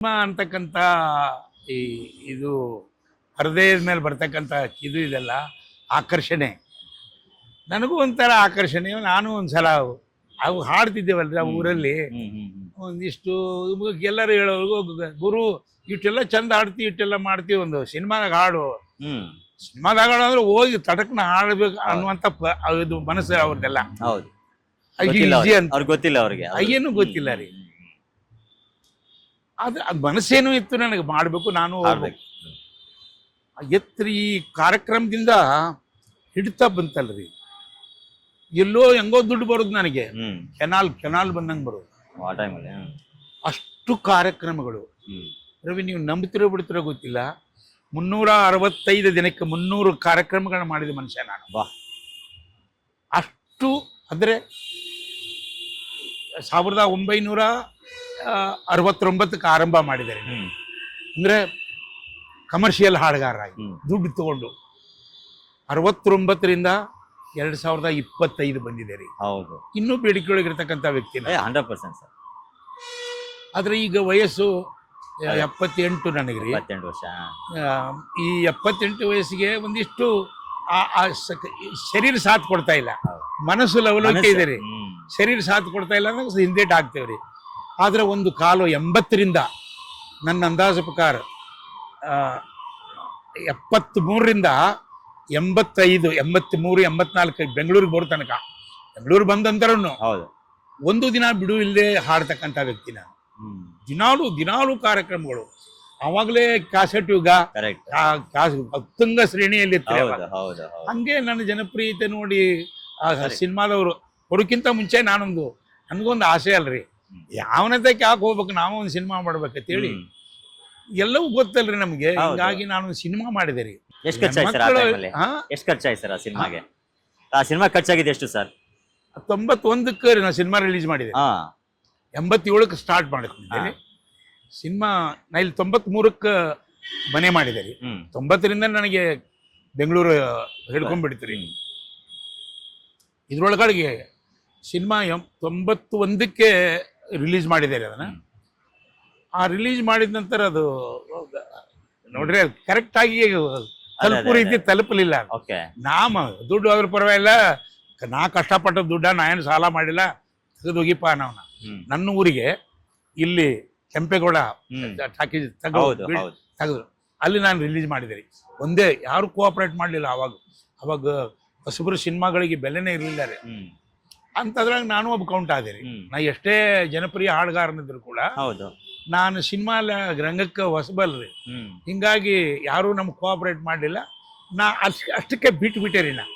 Cinema ಅಂತಕ್ಕಂಥ ಈ ಇದು ಹೃದಯದ ಮೇಲೆ ಬರ್ತಕ್ಕಂಥ ಇದು ಇದೆಲ್ಲ ಆಕರ್ಷಣೆ. ನನಗೂ ಒಂಥರ ಆಕರ್ಷಣೆ. ನಾನು ಒಂದ್ಸಲ ಅವು ಹಾಡ್ತಿದ್ದೇವಲ್ರಿ ಆ ಊರಲ್ಲಿ, ಒಂದಿಷ್ಟು ಎಲ್ಲರೂ ಹೇಳೋರ್ಗು, ಗುರು ಇಷ್ಟೆಲ್ಲ ಚಂದ ಹಾಡ್ತೀವಿ, ಇಷ್ಟೆಲ್ಲ ಮಾಡ್ತೀವಿ, ಒಂದು ಸಿನಿಮಾದಾಗ ಹಾಡು, ಸಿನಿಮಾದಾಗ ಹಾಡು ಅಂದ್ರೆ ಹೋಗಿ ತಟಕ್ನ ಹಾಡ್ಬೇಕು ಅನ್ನುವಂಥ ಇದು ಮನಸ್ಸು ಅವ್ರದ್ದೆಲ್ಲ. ಈಜಿ ಅಂತ ಗೊತ್ತಿಲ್ಲ ಅವ್ರಿಗೆ, ಏನು ಗೊತ್ತಿಲ್ಲ ರೀ. ಅದು ಮನಸ್ಸೇನು ಇತ್ತು ನನಗೆ, ಮಾಡಬೇಕು, ನಾನು ಹೋಗ್ಬೇಕು. ಈ ಕಾರ್ಯಕ್ರಮದಿಂದ ಹಿಡಿತಾ ಬಂತಲ್ರಿ, ಎಲ್ಲೋ ಹೆಂಗೋ ದುಡ್ಡು ಬರೋದು ನನಗೆ, ಕೆನಾಲ್ ಬಂದಂಗೆ ಬರೋದು. ಅಷ್ಟು ಕಾರ್ಯಕ್ರಮಗಳು ರವಿ, ನೀವು ನಂಬ್ತಿರೋ ಬಿಡ್ತಿರೋ ಗೊತ್ತಿಲ್ಲ. 365 ದಿನಕ್ಕೆ 300 ಕಾರ್ಯಕ್ರಮಗಳನ್ನ ಮಾಡಿದ ಮನುಷ್ಯ ನಾನು. ಅಷ್ಟು ಅಂದರೆ 1969ಕ್ಕೆ ಆರಂಭ ಮಾಡಿದ್ದಾರೆ. ಅಂದರೆ ಕಮರ್ಷಿಯಲ್ ಹಾಡುಗಾರರಾಗಿ ದುಡ್ಡು ತಗೊಂಡು 69ರಿಂದ 2025 ಬಂದಿದೆ ರೀ. ಹೌದು, ಇನ್ನೂ ಬೇಡಿಕೆ ಒಳಗಿರ್ತಕ್ಕಂಥ ವ್ಯಕ್ತಿನ 100% ಸರ್. ಆದ್ರೆ ಈಗ ವಯಸ್ಸು 78 ನನಗ್ರಿ. 78 ವರ್ಷ. ಈ 78 ವಯಸ್ಸಿಗೆ ಒಂದಿಷ್ಟು ಶರೀರ ಸಾಥ್ ಕೊಡ್ತಾ ಇಲ್ಲ, ಮನಸ್ಸು ಲವಲವಿಕೆ ಇದೆ ರೀ. ಶರೀರ ಸಾಥ್ ಕೊಡ್ತಾ ಇಲ್ಲ ಅಂದ್ರೆ ಹಿಂದೇಟ್ ಆಗ್ತೇವ್ರಿ. ಆದ್ರೆ ಒಂದು ಕಾಲು 80ರಿಂದ ನನ್ನ ಅಂದಾಜು ಪ್ರಕಾರ 73ರಿಂದ 85, 83, 84 ಬೆಂಗಳೂರಿಗೆ ಬರೋ ತನಕ, ಬೆಂಗಳೂರು ಬಂದಂತರನು ಒಂದು ದಿನ ಬಿಡು ಇಲ್ಲದೆ ಹಾಡ್ತಕ್ಕಂಥ ವ್ಯಕ್ತಿ ನಾನು. ದಿನಾಲು ಕಾರ್ಯಕ್ರಮಗಳು. ಅವಾಗಲೇ ಕ್ಯಾಸೆಟ್ ಯುಗ, ಉತ್ತುಂಗ ಶ್ರೇಣಿಯಲ್ಲಿ ಹಂಗೆ ನನ್ನ ಜನಪ್ರಿಯತೆ ನೋಡಿ ಸಿನಿಮಾದವರು ಕೊಡಕ್ಕಿಂತ ಮುಂಚೆ ನನಗೊಂದು ಆಸೆ ಅಲ್ರಿ, ಯಾವನತಕ್ಕೆ ಯಾಕೆ ಹೋಗ್ಬೇಕು, ನಾವು ಒಂದು ಸಿನಿಮಾ ಮಾಡ್ಬೇಕಂತೇಳಿ ಎಲ್ಲವೂ ಗೊತ್ತಲ್ರಿ ನಮ್ಗೆ. ಹೀಗಾಗಿ ನಾನು ಸಿನಿಮಾ ಮಾಡಿದೆ ರೀ. ಎಷ್ಟು ಖರ್ಚಾಯ್ತು ಸರ್ ಆ ಸಿನಿಮಾಗೆ? ಆ ಸಿನಿಮಾ ಖರ್ಚಾಗಿದೆ ಎಷ್ಟು ಸರ್? 91ಕ್ಕೆ ನಾವು ಸಿನಿಮಾ ರಿಲೀಸ್ ಮಾಡಿದೆ. 87ಕ್ಕೆ ಸ್ಟಾರ್ಟ್ ಮಾಡ್ಕೊಂಡಿದ್ದೇನೆ ಸಿನಿಮಾ. ನಾ ಇಲ್ಲಿ 93ಕ್ಕೆ ಮನೆ ಮಾಡಿದೆ ರೀ. 90ರಿಂದ ನನಗೆ ಬೆಂಗಳೂರು ಹಿಡ್ಕೊಂಡ್ಬಿಡ್ತು ರೀ. ಇದ್ರೊಳಗಡೆಗೆ ಸಿನಿಮಾ 91ಕ್ಕೆ ರಿಲೀಸ್ ಮಾಡಿದ್ದಾರೆ. ಅದನ್ನ ಆ ರಿಲೀಸ್ ಮಾಡಿದ ನಂತರ ಅದು ನೋಡ್ರಿ ಕರೆಕ್ಟಾಗಿ ತಲುಪು ರೀತಿ ತಲುಪಲಿಲ್ಲ. ದುಡ್ಡು ಹೋದ್ರ ಪರವಾಗಿಲ್ಲ, ನಾ ಕಷ್ಟಪಟ್ಟ ದುಡ್ಡ, ನಾ ಏನು ಸಾಲ ಮಾಡಿಲ್ಲ, ತೆಗೆದೋಗಿಪ್ಪ ನಾವು ನನ್ನ ಊರಿಗೆ ಇಲ್ಲಿ ಕೆಂಪೇಗೌಡ ಟಾಕೀಸ್ ತೆಗೆದ್ರು, ಅಲ್ಲಿ ನಾನು ರಿಲೀಸ್ ಮಾಡಿದೆ ರೀ. ಒಂದೇ ಯಾರು ಕೋಆಪರೇಟ್ ಮಾಡಲಿಲ್ಲ ಅವಾಗ ಹೊಸಬ್ರು ಸಿನಿಮಾಗಳಿಗೆ ಬೆಲೆನೇ ಇರಲಿಲ್ಲ ರೀ. ಅಂತದ್ರಾಗ ನಾನು ಒಬ್ಬ ಕೌಂಟ್ ಆದೆ ರೀ. ನಾ ಎಷ್ಟೇ ಜನಪ್ರಿಯ ಹಾಡುಗಾರನಿದ್ರು ಕೂಡ ನಾನು ಸಿನಿಮಾ ರಂಗಕ್ಕೆ ಹೊಸಬಲ್ರಿ. ಹಿಂಗಾಗಿ ಯಾರು ನಮ್ಗೆ ಕೋಆಪರೇಟ್ ಮಾಡಲಿಲ್ಲ. ನಾ ಅಷ್ಟಕ್ಕೆ ಬಿಟ್ಟೆ ರೀ ನಾ.